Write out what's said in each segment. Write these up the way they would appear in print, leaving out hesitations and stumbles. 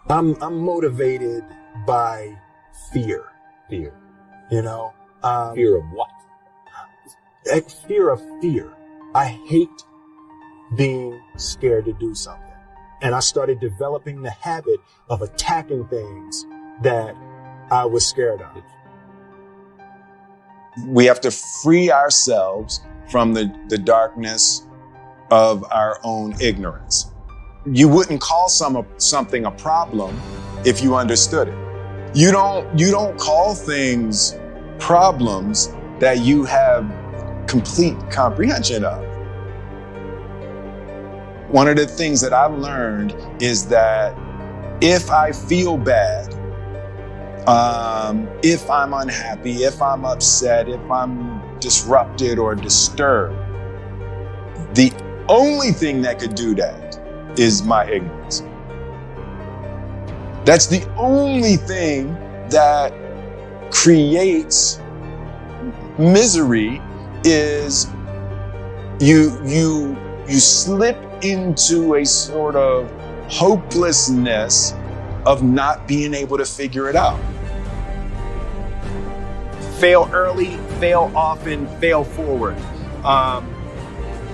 I'm motivated by fear. Fear. You know, Fear of what? fear of fear. I hate being scared to do something. And I started developing the habit of attacking things that I was scared of. We have to free ourselves from the darkness of our own ignorance. You wouldn't call something a problem if you understood it. You don't call things problems that you have complete comprehension of. One of the things that I've learned is that if I feel bad, if I'm unhappy, if I'm upset, if I'm disrupted or disturbed, the only thing that could do that is my ignorance. That's the only thing that creates misery. Is you slip into a sort of hopelessness of not being able to figure it out. Fail early, fail often, fail forward.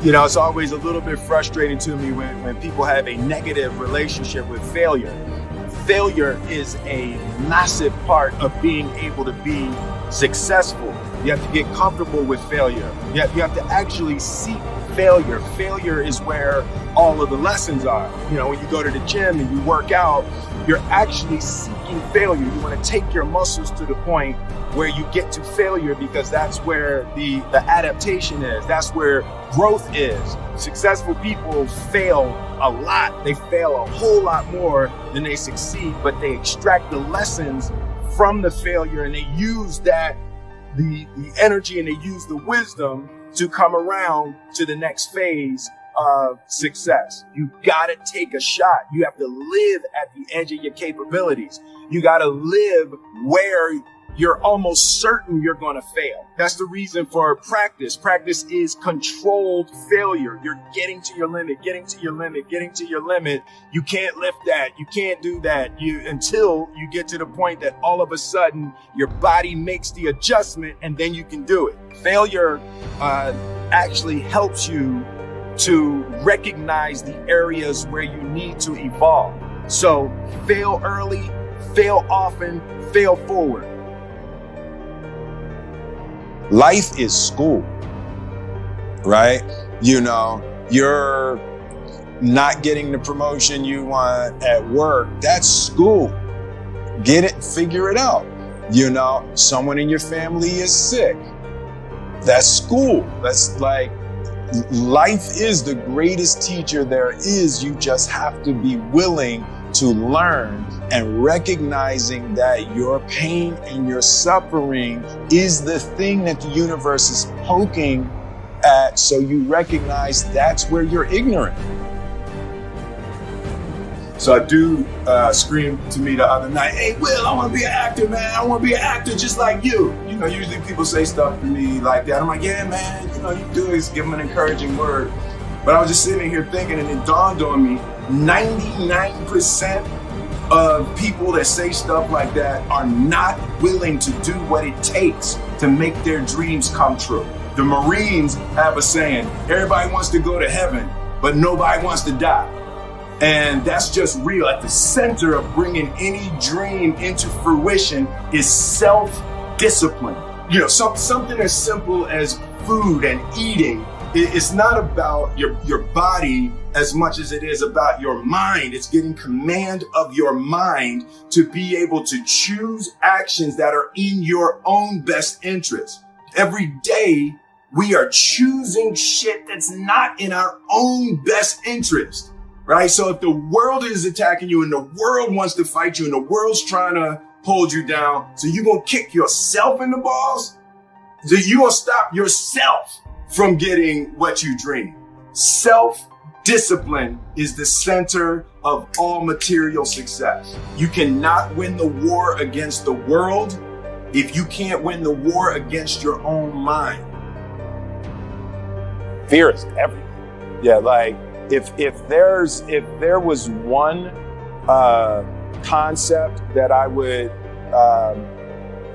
It's always a little bit frustrating to me when people have a negative relationship with failure. Failure is a massive part of being able to be successful. You have to get comfortable with failure. You have to actually seek failure. Failure is where all of the lessons are. When you go to the gym and you work out, you're actually seeking failure. You want to take your muscles to the point where you get to failure, because that's where the adaptation is. That's where growth is. Successful people fail a lot. They fail a whole lot more than they succeed, but they extract the lessons from the failure and they use that, the energy, and they use the wisdom to come around to the next phase of success. You gotta take a shot. You have to live at the edge of your capabilities. You gotta live where you're almost certain you're gonna fail. That's the reason for practice. Practice is controlled failure. You're getting to your limit, getting to your limit, getting to your limit. You can't lift that. You can't do that. Until you get to the point that all of a sudden your body makes the adjustment and then you can do it. Failure actually helps you to recognize the areas where you need to evolve. So fail early, fail often, fail forward. Life is school, right? You're not getting the promotion you want at work. That's school. Get it, figure it out. Someone in your family is sick. That's school. That's like, life is the greatest teacher there is. You just have to be willing to learn and recognizing that your pain and your suffering is the thing that the universe is poking at. So you recognize that's where you're ignorant. So a dude screamed to me the other night, "Hey, Will, I want to be an actor, man. I want to be an actor just like you." Usually people say stuff to me like that. I'm like, "Yeah, man, you do is give them an encouraging word." But I was just sitting here thinking, and it dawned on me, 99% of people that say stuff like that are not willing to do what it takes to make their dreams come true. The Marines have a saying, everybody wants to go to heaven, but nobody wants to die. And that's just real. At the center of bringing any dream into fruition is self-discipline. Something as simple as food and eating. It's not about your body as much as it is about your mind. It's getting command of your mind to be able to choose actions that are in your own best interest. Every day, we are choosing shit that's not in our own best interest, right? So if the world is attacking you and the world wants to fight you and the world's trying to hold you down, so you're going to kick yourself in the balls? So you're going to stop yourself from getting what you dream. Self-discipline is the center of all material success. You cannot win the war against the world if you can't win the war against your own mind. Fear is everything. Yeah, like if there was one concept that I would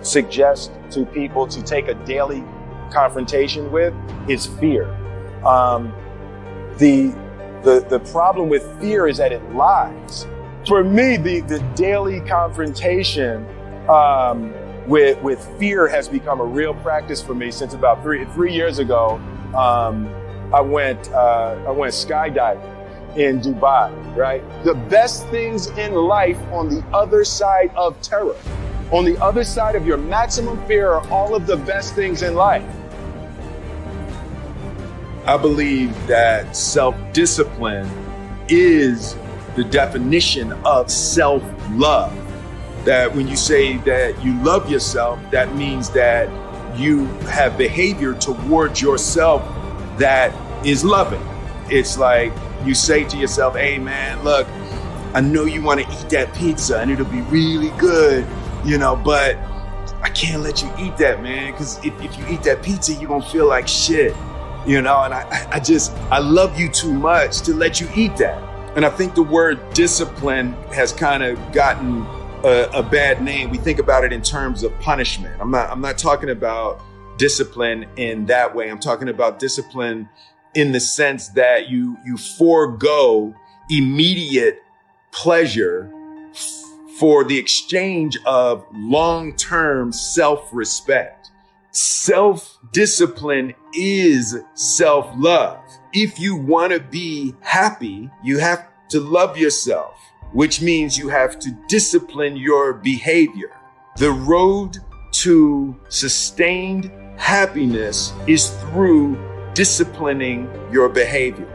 suggest to people to take a daily confrontation with is fear. The problem with fear is that it lies. For me, the daily confrontation with fear has become a real practice for me since about three years ago. I went skydiving in Dubai, right? The best things in life on the other side of terror, on the other side of your maximum fear, are all of the best things in life. I believe that self-discipline is the definition of self-love. That when you say that you love yourself, that means that you have behavior towards yourself that is loving. It's like you say to yourself, hey man, look, I know you want to eat that pizza and it'll be really good, but I can't let you eat that, man, because if you eat that pizza, you're going to feel like shit, and I love you too much to let you eat that. And I think the word discipline has kind of gotten a bad name. We think about it in terms of punishment. I'm not talking about discipline in that way. I'm talking about discipline in the sense that you forego immediate pleasure for the exchange of long-term self-respect. Self-discipline is self-love. If you want to be happy, you have to love yourself, which means you have to discipline your behavior. The road to sustained happiness is through disciplining your behavior.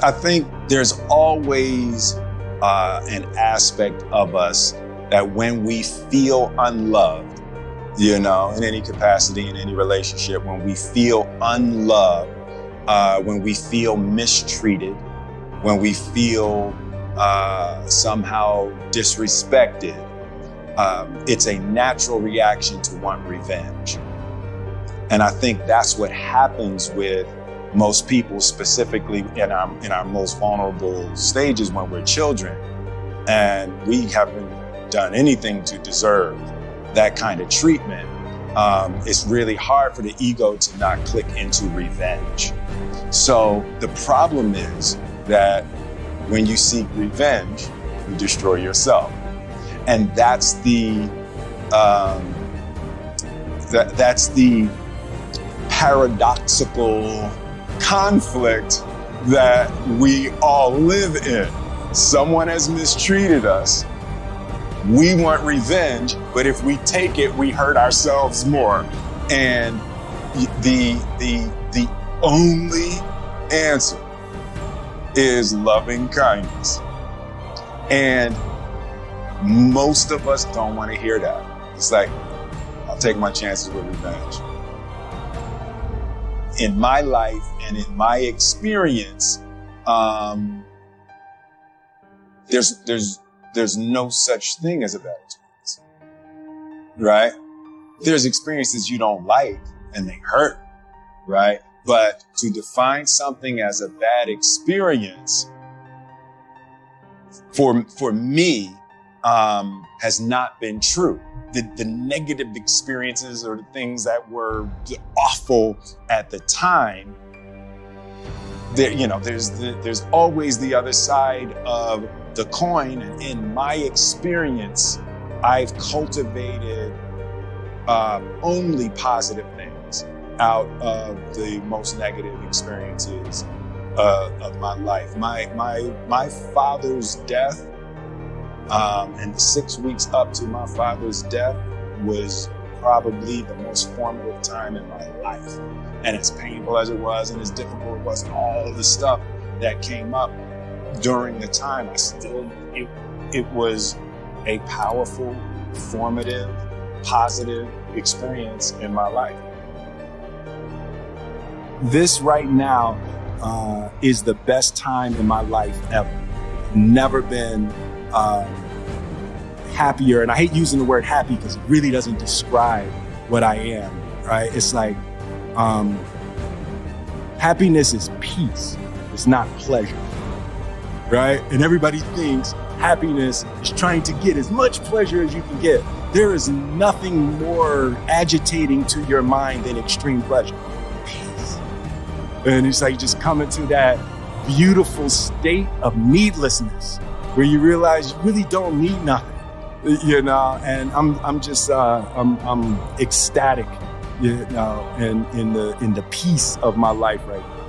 I think there's always an aspect of us that when we feel unloved, in any capacity, in any relationship, when we feel unloved, when we feel mistreated, when we feel somehow disrespected, it's a natural reaction to want revenge. And I think that's what happens with most people, specifically in our most vulnerable stages when we're children, and we haven't done anything to deserve that kind of treatment. It's really hard for the ego to not click into revenge. So the problem is that when you seek revenge, you destroy yourself, and that's the paradoxical conflict that we all live in. Someone has mistreated us. We want revenge, but if we take it, we hurt ourselves more. And the only answer is loving kindness. And most of us don't want to hear that. It's like, I'll take my chances with revenge. In my life and in my experience, there's no such thing as a bad experience, right? There's experiences you don't like and they hurt, right? But to define something as a bad experience for me has not been true. The negative experiences or the things that were awful at the time, there's always the other side of the coin. And in my experience, I've cultivated only positive things out of the most negative experiences of my life. My father's death, and the 6 weeks up to my father's death was probably the most formative time in my life. And as painful as it was and as difficult it was, and all the stuff that came up during the time, it was a powerful, formative, positive experience in my life. This right now is the best time in my life ever. Never been happier. And I hate using the word happy because it really doesn't describe what I am, right? It's like happiness is peace. It's not pleasure, right? And everybody thinks Happiness is trying to get as much pleasure as you can get. There is nothing more agitating to your mind than extreme pleasure. Peace. And it's like just coming to that beautiful state of needlessness where you realize you really don't need nothing, you know. And I'm just I'm ecstatic, you know, and in the peace of my life right now.